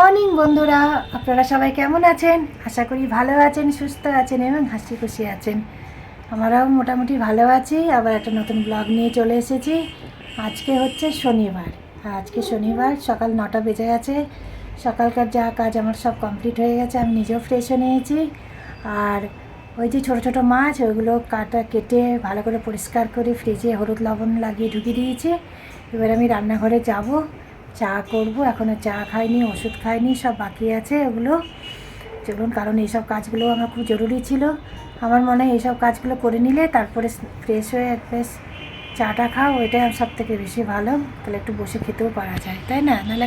Morning বন্ধুরা, আপনারা সবাই কেমন আছেন? আশা করি ভালো আছেন, সুস্থ আছেন এবং হাসি খুশি আছেন। আমরাও মোটামুটি ভালো আছি। আবার একটা নতুন ব্লগ নিয়ে চলে এসেছি। আজকে হচ্ছে শনিবার। আজকে শনিবার, সকাল 9টা বেজে গেছে। সকালকার যা কাজ আমার সব কমপ্লিট হয়ে গেছে। আমি নিজেও ফ্রেশ হয়ে নিয়েছি। আর ওই যে ছোটো ছোটো মাছ, ওইগুলো কেটে ভালো করে পরিষ্কার করে ফ্রিজে হলুদ লবণ লাগিয়ে ঢুকিয়ে দিয়েছি। এবার আমি রান্নাঘরে যাব, চা করব। এখনও চা খাইনি, ওষুধ খাইনি, সব বাকি আছে ওগুলো। চলুন, কারণ এইসব কাজগুলো আমার খুব জরুরি ছিল। আমার মনে হয় এইসব কাজগুলো করে নিলে তারপরে ফ্রেশ হয়ে বেশ চাটা খাও, ওইটাই সব থেকে বেশি ভালো। তাহলে একটু বসে খেতেও পারা যায়, তাই না? নাহলে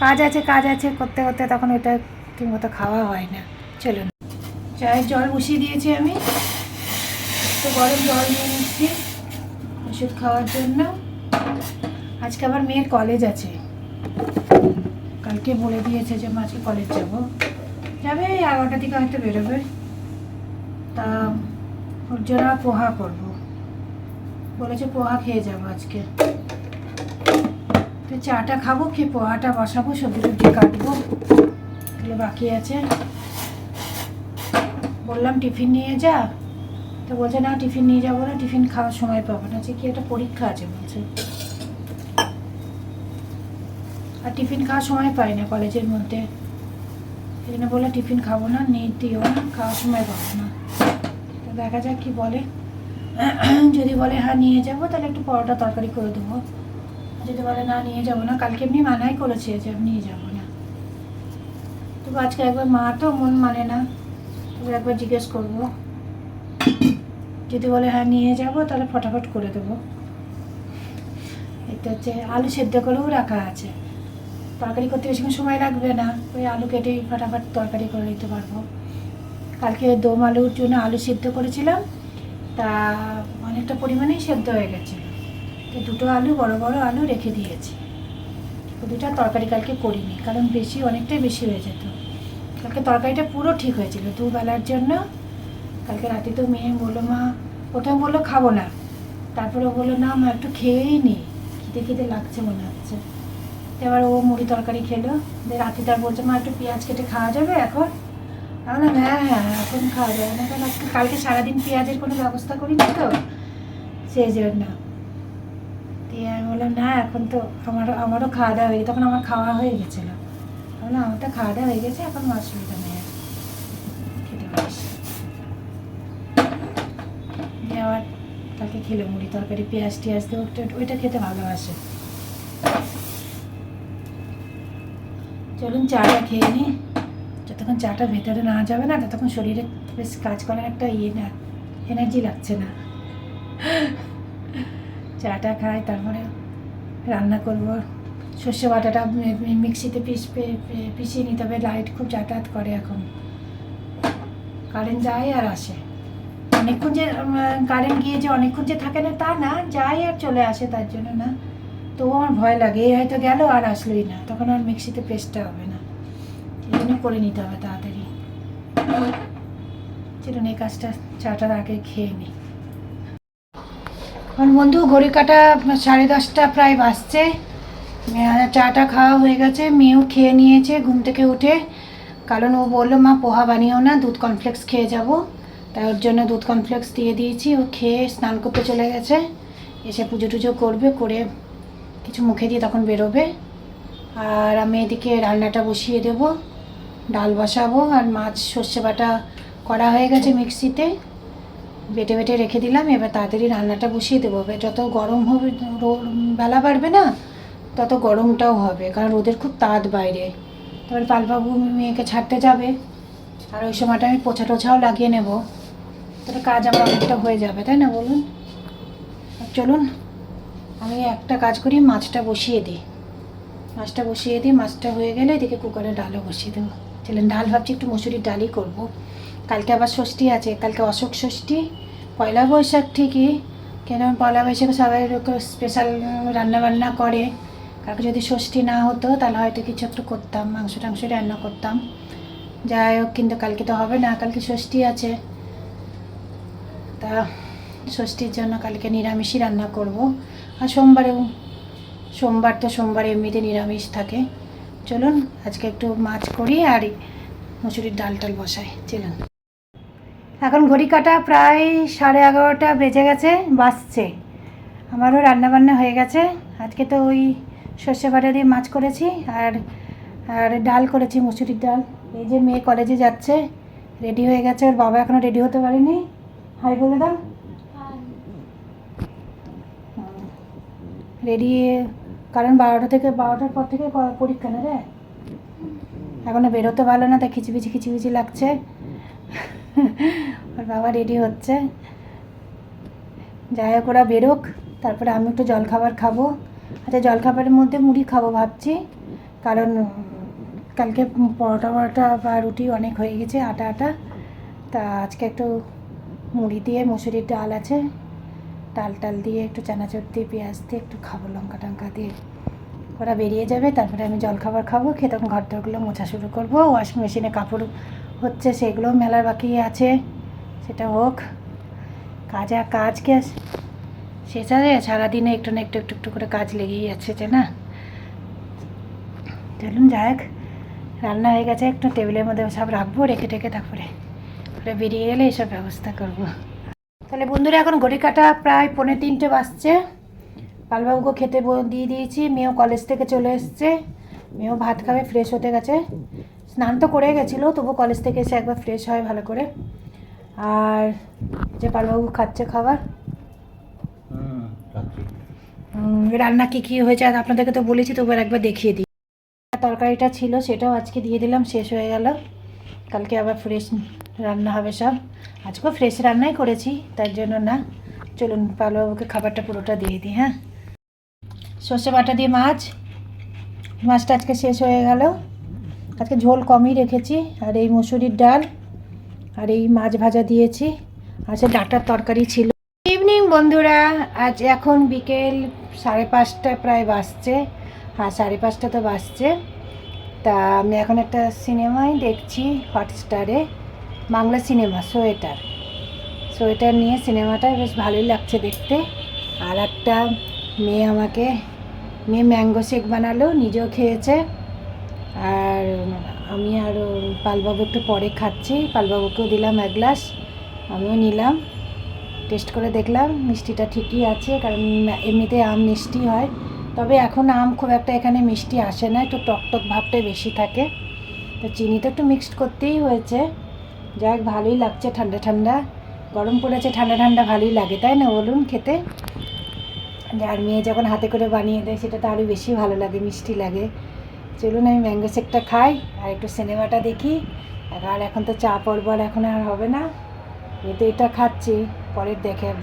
কাজ আছে করতে করতে তখন ওইটা ঠিকমতো খাওয়া হয় না। চলুন, চায়ের জল বসিয়ে দিয়েছি আমি, একটু গরম জল নিয়ে নিচ্ছি ওষুধ খাওয়ার জন্য। আজকে আবার মেয়ের কলেজ আছে, কালকে বলে দিয়েছে যে আজকে কলেজ যাবে 11টার দিকে হয়তো বেরোবে। তা ওর জন্য পোহা করবো বলেছে, পোহা খেয়ে যাবো আজকে। তো চাটা খাবো, খেয়ে পোহাটা বসাবো, সবজি টবজি কাটবো, তাহলে বাকি আছে। বললাম টিফিন নিয়ে যা, তো বলছে না টিফিন নিয়ে যাবো না, টিফিন খাওয়ার সময় পাবো না। যে কি একটা পরীক্ষা আছে বলছে, আর টিফিন খাওয়ার সময় পাই না কলেজের মধ্যে। এই জন্য বলে টিফিন খাবো না, নিয়ে দিও না, খাওয়ার সময় পাবো না। তো দেখা যাক কি বলে। যদি বলে হ্যাঁ নিয়ে যাবো, তাহলে একটু পরোটা তরকারি করে দেবো। যদি বলে না নিয়ে যাবো না, কালকে এমনি মানাই করেছে যে আমি নিয়ে যাবো না। তবু আজকে একবার মা তো মন মানে না, তবে একবার জিজ্ঞেস করবো। যদি বলে হ্যাঁ নিয়ে যাবো, তাহলে ফটাফট করে দেবো। এটা হচ্ছে আলু সেদ্ধ করেও রাখা আছে, তরকারি করতে বেশিক্ষণ সময় লাগবে না। ওই আলু কেটেই ফটাফট তরকারি করে দিতে পারবো। কালকে দম আলুর জন্য আলু সেদ্ধ করেছিলাম, তা অনেকটা পরিমাণেই সেদ্ধ হয়ে গেছিলো। তো দুটো আলু, বড় বড় আলু রেখে দিয়েছি। দুটা তরকারি কালকে করিনি, কারণ অনেকটাই বেশি হয়ে যেত। কালকে তরকারিটা পুরো ঠিক হয়েছিল দুবেলার জন্য। কালকে রাতে তো মেয়ে বললো, মা প্রথমে বললো খাবো না, তারপরে বললো না মা একটু খেয়েই নি, খিদে খিদে লাগছে মনে হচ্ছে। এবার ও মুড়ি তরকারি খেলো। রাতে তার বলছে, মা একটু পেঁয়াজ কেটে খাওয়া যাবে এখন? আমি বললাম হ্যাঁ হ্যাঁ এখন খাওয়া যাবে না, কারণ কালকে সারাদিন পেঁয়াজের কোনো ব্যবস্থা করিনি তো, সেই জন্য। দিয়ে আমি বললাম না এখন তো আমারও খাওয়া দাওয়া হয়ে গেছে। তখন আমার খাওয়া হয়ে গেছিলো। আমি বললাম আমার তো খাওয়া দাওয়া হয়ে গেছে, এখন অসুবিধা নেই, খেতে পারিস। দিয়ে আবার তাকে খেলো মুড়ি তরকারি, পেঁয়াজ টিয়াজ দিয়ে ওইটা খেতে ভালোবাসে। চলুন চাটা খেয়ে নিই। যতক্ষণ চাটা ভেতরে না যাবে না, ততক্ষণ শরীরে বেশ কাজ করার একটা এনার্জি লাগছে না। চাটা খাই, তারপরে রান্না করব। সর্ষে বাটাটা মিক্সিতে পিষিয়ে নিতে হবে। লাইট খুব যাতায়াত করে এখন, কারেন্ট যায় আর আসে। অনেকক্ষণ যে কারেন্ট গিয়ে যে অনেকক্ষণ যে থাকে না তা না, যায় আর চলে আসে, তার জন্য না। তবু আমার ভয় লাগে, এই হয়তো গেল আর আসলোই না, তখন আর মিক্সিতে পেস্টটা হবে না। এই জন্য করে নিতে হবে তাড়াতাড়ি। চলুন এই কাজটা চাটার আগে খেয়ে নিই। এখন বন্ধু ঘড়ি কাটা 10:30 প্রায় বাজছে। চাটা খাওয়া হয়ে গেছে, মেয়েও খেয়ে নিয়েছে ঘুম থেকে উঠে। কারণ ও বললো মা পোহা বানিয়েও না, দুধ কর্নফ্লেক্স খেয়ে যাব। তাই ওর জন্য দুধ কর্নফ্লেক্স দিয়ে দিয়েছি। ও খেয়ে স্নান করতে চলে গেছে, এসে পুজো টুজো করবে, করে কিছু মুখে দিয়ে তখন বেরোবে। আর আমি এদিকে রান্নাটা বসিয়ে দেব, ডাল বসাবো। আর মাছ সর্ষে বাটা করা হয়ে গেছে, মিক্সিতে বেটে বেটে রেখে দিলাম। এবার তাড়াতাড়ি রান্নাটা বসিয়ে দেবো। যত গরম হবে, বেলা বাড়বে না, তত গরমটাও হবে, কারণ রোদের খুব তাত বাইরে। তারপরে পালবাবু মেয়েকে ছাড়তে যাবে, আর ওই সময়টা আমি পোছা টোছাও লাগিয়ে নেব। তাহলে কাজ আমার অনেকটা হয়ে যাবে, তাই না বলুন? চলুন আমি একটা কাজ করি, মাছটা বসিয়ে দিই। মাছটা হয়ে গেলে এদিকে কুকারে ডালও বসিয়ে দেবো। চলেন, ডাল ভাবছি একটু মুসুরির ডালই করবো। কালকে আবার ষষ্ঠী আছে, কালকে অশোক ষষ্ঠী। পয়লা বৈশাখ ঠিকই, কেন পয়লা বৈশাখে সবাই স্পেশাল রান্নাবান্না করে। কালকে যদি ষষ্ঠী না হতো, তাহলে হয়তো কিছু একটু করতাম, মাংস টাংস রান্না করতাম। যাই হোক, কিন্তু কালকে তো হবে না, কালকে ষষ্ঠী আছে। তা ষষ্ঠীর জন্য কালকে নিরামিষই রান্না করব। আর সোমবার তো সোমবার এমনিতে নিরামিষ থাকে। চলুন আজকে একটু মাছ করি আর মুসুরির ডাল টাল বসাই। চলুন, এখন ঘড়ি কাটা প্রায় 11:30 বেজে গেছে, বাজছে। আমারও রান্নাবান্না হয়ে গেছে। আজকে তো ওই সর্ষে বাটা দিয়ে মাছ করেছি আর আর ডাল করেছি, মুসুরির ডাল। এই যে মেয়ে কলেজে যাচ্ছে, রেডি হয়ে গেছে, ওর বাবা এখনও রেডি হতে পারেনি। হাই বলে দাও। রেডি, কারণ 12টার পর থেকে পরীক্ষা না রে, এখনও বেরোতে পারলো না, তাই খিচিবিচি লাগছে। ওর বাবা রেডি হচ্ছে। যাই হোক, ওরা বেরোক, তারপরে আমি একটু জলখাবার খাবো। আচ্ছা, জলখাবারের মধ্যে মুড়ি খাবো ভাবছি, কারণ কালকে পরোটা বা রুটি অনেক হয়ে গেছে, আটা। তা আজকে একটু মুড়ি দিয়ে, মুসুরির ডাল আছে, ডাল দিয়ে একটু চানাচুর দিয়ে পেঁয়াজ দিয়ে একটু খাবো, লঙ্কা টঙ্কা দিয়ে। ওরা বেরিয়ে যাবে, তারপরে আমি জলখাবার খাবো, খেয়ে তখন ঘর দরগুলো মোছা শুরু করবো। ওয়াশিং মেশিনে কাপড় হচ্ছে, সেগুলোও মেলার বাকি আছে, সেটা হোক। কাজকে শেষ আছে, সারাদিনে একটু না একটু করে কাজ লেগেই আছে, যে না। চলুন যাই হোক, রান্না হয়ে গেছে, একটু টেবিলের মধ্যে সব রাখবো, রেখে তারপরে ওরা বেরিয়ে গেলে এইসব ব্যবস্থা করব। তাহলে বন্ধুরা, এখন ঘড়ি কাটা প্রায় 2:45 বাজছে। পালবাবুকে খেতে দিয়ে দিয়েছি, মেয়েও কলেজ থেকে চলে এসছে। মেয়েও ভাত খাবে, ফ্রেশ হতে গেছে। স্নান তো করে গেছিলো, তবু কলেজ থেকে এসে একবার ফ্রেশ হয় ভালো করে। আর যে পালবাবু খাচ্ছে খাবার। রান্না কী হয়েছে আর আপনাদেরকে তো বলেছি, তবু একবার দেখিয়ে দিই। তরকারিটা ছিল, সেটাও আজকে দিয়ে দিলাম, শেষ হয়ে গেল। কালকে আবার ফ্রেশ রান্না হবে সব। আজকেও ফ্রেশ রান্নাই করেছি, তার জন্য না। চলুন পালবাবুকে খাবারটা পুরোটা দিয়ে দিই। হ্যাঁ, সর্ষে বাটা দিয়ে মাছটা আজকে শেষ হয়ে গেল। আজকে ঝোল কমই রেখেছি, আর এই মুসুরির ডাল আর এই মাছ ভাজা দিয়েছি, আর সে ডাঁটার তরকারি ছিল। ইভিনিং বন্ধুরা, আজ এখন বিকেল 5:30 প্রায় বাজছে। হ্যাঁ, 5:30 তো বাজছে। তা আমি এখন একটা সিনেমাই দেখছি হটস্টারে, বাংলা সিনেমা, সোয়েটার নিয়ে। সিনেমাটা বেশ ভালোই লাগছে দেখতে। আর একটা মেয়ে ম্যাঙ্গো শেক বানালো, নিজেও খেয়েছে। আর আমি আর পালবাবু একটু পরে খাচ্ছি, পালবাবুকেও দিলাম 1 গ্লাস, আমিও নিলাম। টেস্ট করে দেখলাম মিষ্টিটা ঠিকই আছে, কারণ এমনিতে আম মিষ্টি হয়, তবে এখন আম খুব একটা এখানে মিষ্টি আসে না, একটু টক ভাবটাই বেশি থাকে। তো চিনি তো একটু মিক্সড করতেই হয়েছে। যাক, ভালোই লাগছে, ঠান্ডা গরম পড়েছে, ঠান্ডা ভালোই লাগে, তাই না বলুন খেতে? আর মেয়ে যখন হাতে করে বানিয়ে দেয়, সেটা তো আরও বেশি ভালো লাগে, মিষ্টি লাগে। চলুন আমি ম্যাঙ্গো শেকটা খাই আর একটু সিনেমাটা দেখি। আর এখন তো চা পর্ব এখন আর হবে না, তো এটা খাচ্ছি, পরে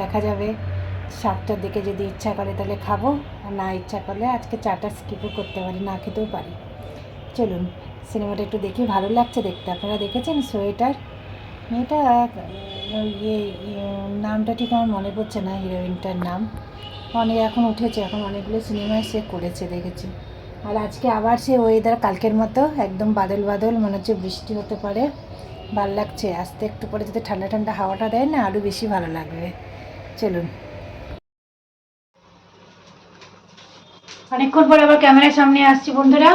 দেখা যাবে। 7টার দিকে যদি ইচ্ছা করে তাহলে খাবো, আর না ইচ্ছা করলে আজকে চাটা স্কিপও করতে পারি, না খেতেও পারি। চলুন সিনেমাটা একটু দেখি, ভালো লাগছে দেখতে। আপনারা দেখেছেন সোয়েটার? মেয়েটা নামটা ঠিক আমার মনে পড়ছে না, হিরোইনটার নাম। এখন উঠেছে, এখন অনেকগুলো সিনেমায় সে করেছে, দেখেছি। আর আজকে আবার সে ওয়েদার কালকের মতো একদম বাদল, মনে হচ্ছে বৃষ্টি হতে পারে। ভালো লাগছে, আস্তে একটু পরে যদি ঠান্ডা হাওয়াটা দেয় না, আরও বেশি ভালো লাগবে। চলুন, অনেকক্ষণ পর আবার ক্যামেরার সামনে আসছি বন্ধুরা।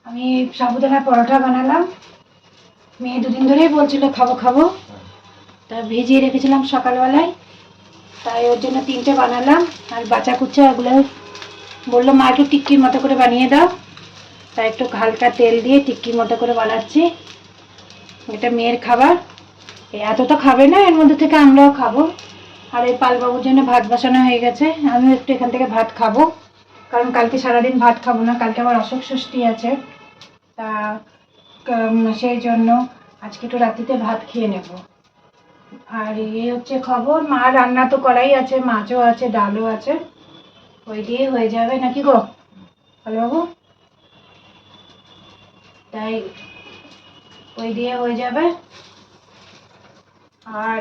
আমি সাবুদানার পরোটা বানালাম, মেয়ে 2 দিন ধরেই বলছিল খাবো, তা ভিজিয়ে রেখেছিলাম সকালবেলায়, তাই ওর জন্য 3টে বানালাম। আর বাচ্চা কুচ্চা ওগুলো বললো মা একটু টিক্কির মতো করে বানিয়ে দাও, তাই একটু হালকা তেল দিয়ে টিক্কির মতো করে বানাচ্ছি। এটা মেয়ের খাবার, এত তো খাবে না, এর মধ্যে থেকে আমরাও খাবো। আর এই পালবাবুর জন্য ভাত বসানো হয়ে গেছে, আমিও একটু এখান থেকে ভাত খাবো, কারণ কালকে সারাদিন ভাত খাবো না, কালকে আমার অশোক ষষ্ঠী আছে। তা সেই জন্য আজকে একটু রাত্রিতে ভাত খেয়ে নেব। আর এই হচ্ছে খবর। মা রান্না তো করাই আছে, মাছও আছে, ডালও আছে, ওই দিয়ে হয়ে যাবে নাকি গো পালবাবু? তাই ওই দিয়ে হয়ে যাবে। আর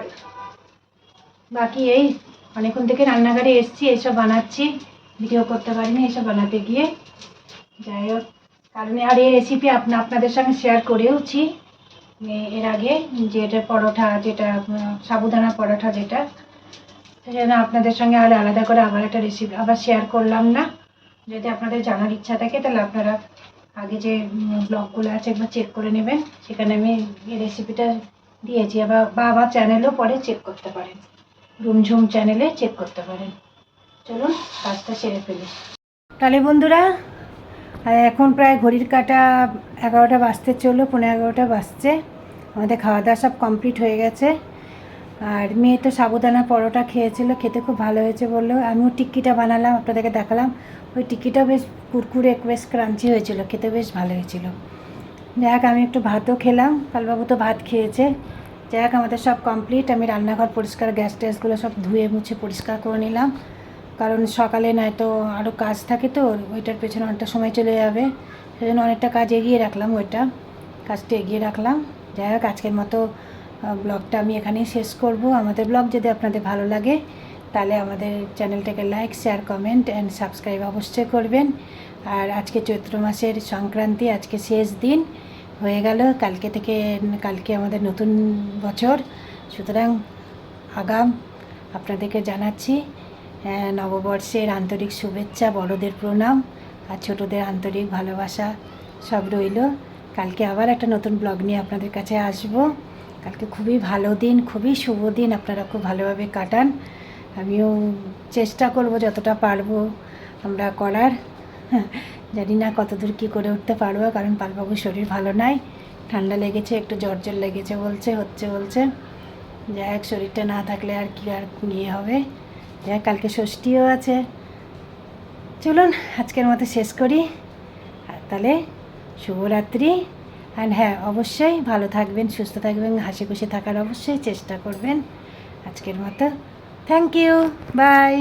বাকি এই অনেকক্ষণ থেকে রান্নাঘরে এসছি, এইসব বানাচ্ছি, ভিডিও করতে পারিনি এইসব বানাতে গিয়ে। যাই হোক, কারণ আর এই রেসিপি আপনাদের সঙ্গে শেয়ার করেওছি এর আগে, যেটা পরোটা, যেটা সাবুদানা পরোটা, যেটা সেজন্য আপনাদের সঙ্গে আর আলাদা করে আবার একটা রেসিপি আবার শেয়ার করলাম না। যদি আপনাদের জানার ইচ্ছা থাকে তাহলে আপনারা আগে যে ব্লগগুলো আছে একবার চেক করে নেবেন, সেখানে আমি এই রেসিপিটা দিয়েছি। আবার চ্যানেলও পরে চেক করতে পারেন, রুমঝুম চ্যানেলে চেক করতে পারেন। চলুন কাজটা সেরে ফেলি। তাহলে বন্ধুরা, এখন প্রায় ঘড়ির কাঁটা 11টা বাজতে চললো, 11:15 বাজছে। আমাদের খাওয়া দাওয়া সব কমপ্লিট হয়ে গেছে। আর মেয়ে তো সাবুদানা পরোটা খেয়েছিল, খেতে খুব ভালো হয়েছে বললো। আমিও টিক্কিটা বানালাম, আপনাদেরকে দেখালাম। ওই টিক্কিটা বেশ কুরকুরে, বেশ ক্রাঞ্চি হয়েছিল, খেতে বেশ ভালো হয়েছিল। যাক, আমি একটু ভাতও খেলাম, কালবাবু তো ভাত খেয়েছে। যাক, আমাদের সব কমপ্লিট। আমি রান্নাঘর পরিষ্কার, গ্যাস ট্যাসগুলো সব ধুয়ে মুছে পরিষ্কার করে নিলাম, কারণ সকালে নয়তো আরও কাজ থাকে, তো ওইটার পেছনে অনেকটা সময় চলে যাবে। সেজন্য অনেকটা কাজ এগিয়ে রাখলাম, কাজটা এগিয়ে রাখলাম। যাই হোক, আজকের মতো ব্লগটা আমি এখানেই শেষ করব। আমাদের ব্লগ যদি আপনাদের ভালো লাগে, তাহলে আমাদের চ্যানেলটাকে like, share, comment and subscribe অবশ্যই করবেন। আর আজকে চৈত্র মাসের সংক্রান্তি, আজকে শেষ দিন হয়ে গেল। কালকে আমাদের নতুন বছর, সুতরাং আগাম আপনাদেরকে জানাচ্ছি নববর্ষের আন্তরিক শুভেচ্ছা, বড়দের প্রণাম, আর ছোটদের আন্তরিক ভালোবাসা সব রইল। কালকে আবার একটা নতুন ব্লগ নিয়ে আপনাদের কাছে আসব। কালকে খুবই ভালো দিন, খুবই শুভ দিন, আপনারা খুব ভালোভাবে কাটান। আমিও চেষ্টা করব যতটা পারবো আমরা করার। জানি না কতদূর কী করে উঠতে পারবো, কারণ পালবাবুর শরীর ভালো নাই, ঠান্ডা লেগেছে, একটু জ্বর লেগেছে বলছে। যাই হোক, শরীরটা না থাকলে আর কি আর ইয়ে হবে। যাই হোক, কালকে ষষ্ঠীও আছে। চলুন আজকের মতো শেষ করি। আর তাহলে শুভরাত্রি। অ্যান্ড হ্যাঁ, অবশ্যই ভালো থাকবেন, সুস্থ থাকবেন, হাসি খুশি থাকার অবশ্যই চেষ্টা করবেন। আজকের মতো থ্যাংক ইউ, বাই।